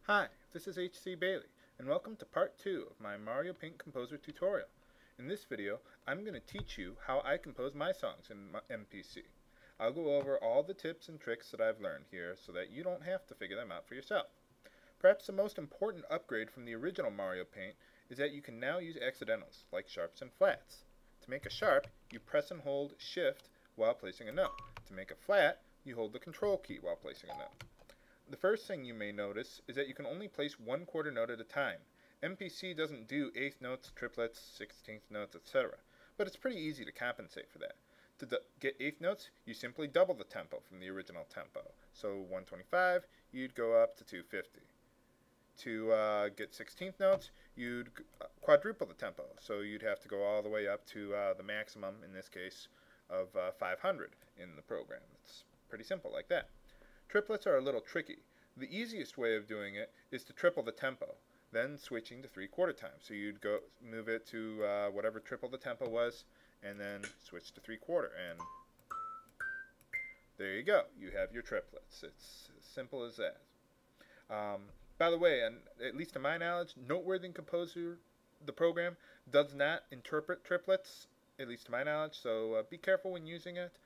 Hi, this is HC Bailey, and welcome to part 2 of my Mario Paint Composer tutorial. In this video, I'm going to teach you how I compose my songs in my MPC. I'll go over all the tips and tricks that I've learned here so that you don't have to figure them out for yourself. Perhaps the most important upgrade from the original Mario Paint is that you can now use accidentals, like sharps and flats. To make a sharp, you press and hold Shift while placing a note. To make a flat, you hold the Control key while placing a note. The first thing you may notice is that you can only place one quarter note at a time. MPC doesn't do eighth notes, triplets, 16th notes, etc. But it's pretty easy to compensate for that. To get eighth notes, you simply double the tempo from the original tempo. So 125, you'd go up to 250. To get 16th notes, you'd quadruple the tempo. So you'd have to go all the way up to the maximum, in this case, of 500 in the program. It's pretty simple like that. Triplets are a little tricky. The easiest way of doing it is to triple the tempo, then switching to 3/4 time. So you'd go move it to whatever triple the tempo was, and then switch to 3/4, and there you go. You have your triplets. It's as simple as that. By the way, and at least to my knowledge, Noteworthy Composer, the program, does not interpret triplets, at least to my knowledge, so be careful when using it.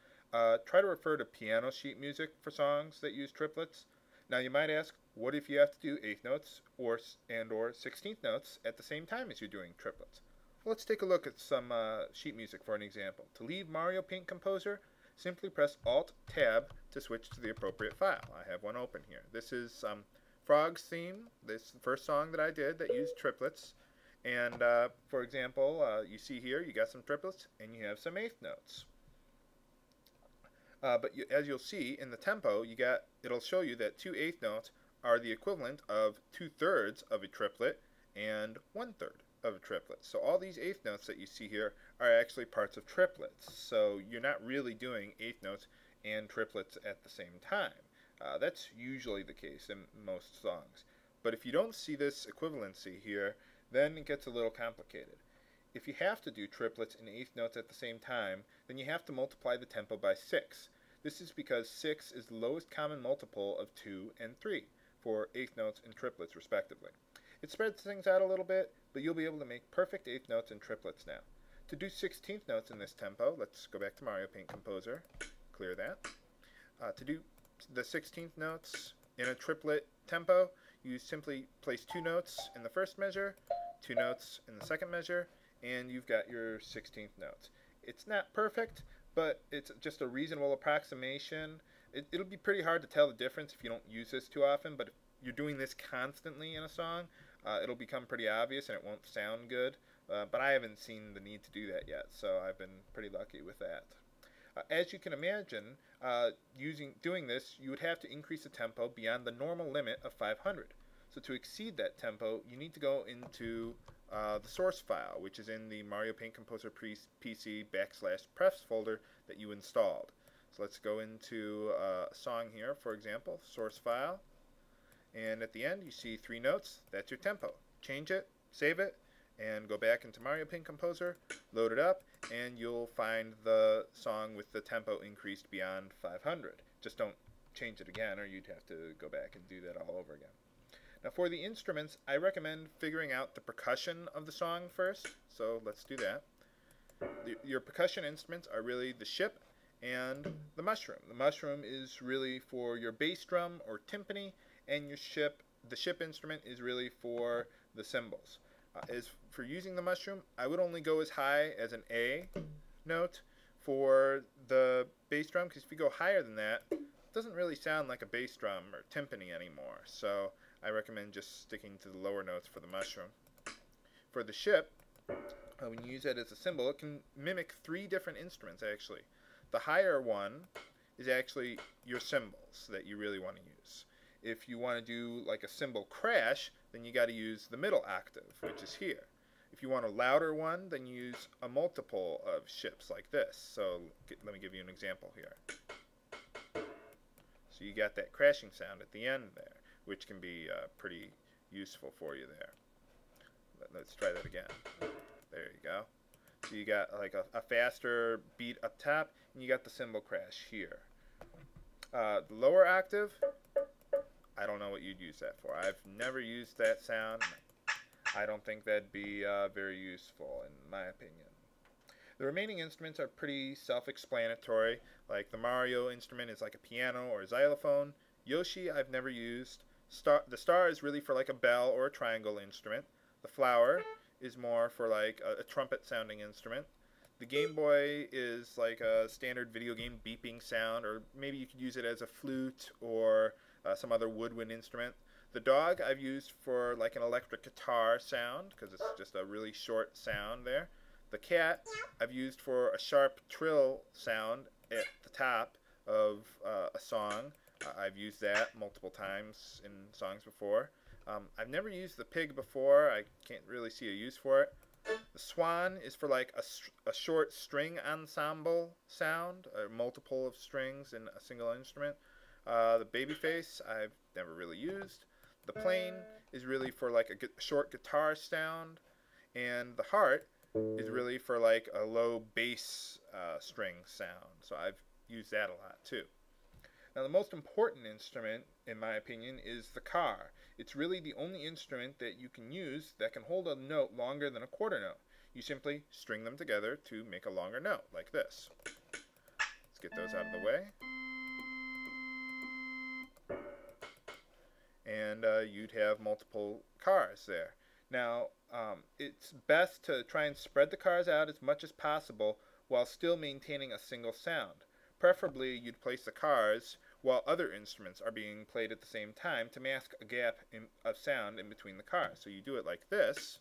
Try to refer to piano sheet music for songs that use triplets. Now you might ask, what if you have to do eighth notes or 16th notes at the same time as you're doing triplets? Well, let's take a look at some sheet music for an example. To leave Mario Paint Composer, simply press Alt-Tab to switch to the appropriate file. I have one open here. This is Frog's Theme. This is the first song that I did that used triplets. And for example, you see here you got some triplets and you have some eighth notes. As you'll see in the tempo, it'll show you that 2 eighth notes are the equivalent of 2/3 of a triplet and 1/3 of a triplet. So all these eighth notes that you see here are actually parts of triplets. So you're not really doing eighth notes and triplets at the same time. That's usually the case in most songs. But if you don't see this equivalency here, then it gets a little complicated. If you have to do triplets and eighth notes at the same time, then you have to multiply the tempo by 6. This is because 6 is the lowest common multiple of 2 and 3 for eighth notes and triplets respectively. It spreads things out a little bit, but you'll be able to make perfect eighth notes and triplets now. To do 16th notes in this tempo, let's go back to Mario Paint Composer, clear that. To do the 16th notes in a triplet tempo, you simply place 2 notes in the first measure, 2 notes in the second measure, and you've got your 16th notes. It's not perfect, but it's just a reasonable approximation. It'll be pretty hard to tell the difference if you don't use this too often, but if you're doing this constantly in a song, it'll become pretty obvious and it won't sound good. But I haven't seen the need to do that yet, so I've been pretty lucky with that. As you can imagine, doing this, you would have to increase the tempo beyond the normal limit of 500. So to exceed that tempo, you need to go into the source file, which is in the Mario Paint Composer PC /prefs folder that you installed. So let's go into a song here, for example, source file, and at the end you see 3 notes. That's your tempo. Change it, save it, and go back into Mario Paint Composer, load it up, and you'll find the song with the tempo increased beyond 500. Just don't change it again, or you'd have to go back and do that all over again. Now for the instruments, I recommend figuring out the percussion of the song first, so let's do that. Your percussion instruments are really the ship and the mushroom. The mushroom is really for your bass drum or timpani, and the ship instrument is really for the cymbals. As for using the mushroom, I would only go as high as an A note for the bass drum, because if you go higher than that, it doesn't really sound like a bass drum or timpani anymore. So I recommend just sticking to the lower notes for the mushroom. For the ship, when you use it as a cymbal, it can mimic 3 different instruments actually. The higher one is actually your cymbals that you really want to use. If you want to do like a cymbal crash, then you got to use the middle octave, which is here. If you want a louder one, then use a multiple of ships like this. So let me give you an example here. So you got that crashing sound at the end there, which can be pretty useful for you there. Let's try that again. There you go. So you got like a faster beat up top, and you got the cymbal crash here. The lower octave, I don't know what you'd use that for. I've never used that sound. I don't think that'd be very useful, in my opinion. The remaining instruments are pretty self-explanatory. Like the Mario instrument is like a piano or a xylophone. Yoshi I've never used. The star is really for like a bell or a triangle instrument. The flower is more for like a trumpet sounding instrument. The Game Boy is like a standard video game beeping sound, or maybe you could use it as a flute or some other woodwind instrument. The dog I've used for like an electric guitar sound, because it's just a really short sound there. The cat I've used for a sharp trill sound at the top of a song. I've used that multiple times in songs before. I've never used the pig before. I can't really see a use for it. The swan is for like a short string ensemble sound, a multiple of strings in a single instrument. The baby face I've never really used. The plane is really for like a short guitar sound. And the heart is really for like a low bass string sound. So I've used that a lot too. Now the most important instrument, in my opinion, is the car. It's really the only instrument that you can use that can hold a note longer than a quarter note. You simply string them together to make a longer note, like this. Let's get those out of the way. And you'd have multiple cars there. Now, it's best to try and spread the cars out as much as possible while still maintaining a single sound. Preferably, you'd place the cars while other instruments are being played at the same time to mask a gap of sound in between the cars. So you do it like this.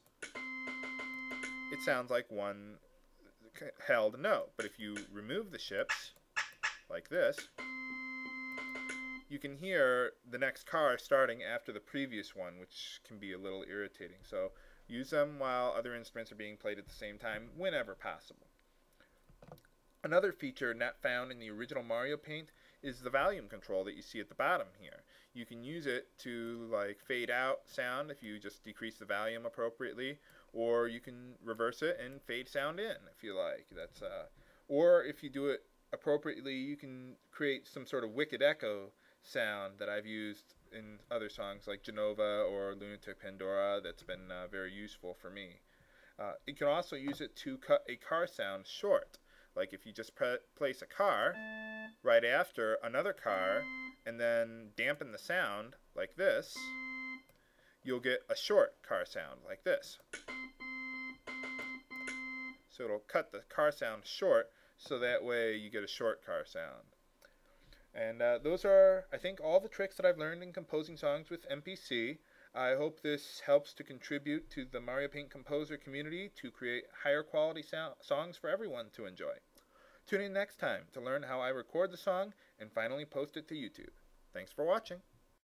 It sounds like one held note. But if you remove the ships, like this, you can hear the next car starting after the previous one, which can be a little irritating. So use them while other instruments are being played at the same time, whenever possible. Another feature not found in the original Mario Paint is the volume control that you see at the bottom here. You can use it to like fade out sound if you just decrease the volume appropriately, or you can reverse it and fade sound in if you like. Or if you do it appropriately, you can create some sort of wicked echo sound that I've used in other songs like Genova or Lunatic Pandora that's been very useful for me. You can also use it to cut a car sound short. Like if you just place a car right after another car and then dampen the sound like this, you'll get a short car sound like this. So it'll cut the car sound short so that way you get a short car sound. And those are, I think, all the tricks that I've learned in composing songs with MPC. I hope this helps to contribute to the Mario Paint composer community to create higher quality songs for everyone to enjoy. Tune in next time to learn how I record the song and finally post it to YouTube. Thanks for watching.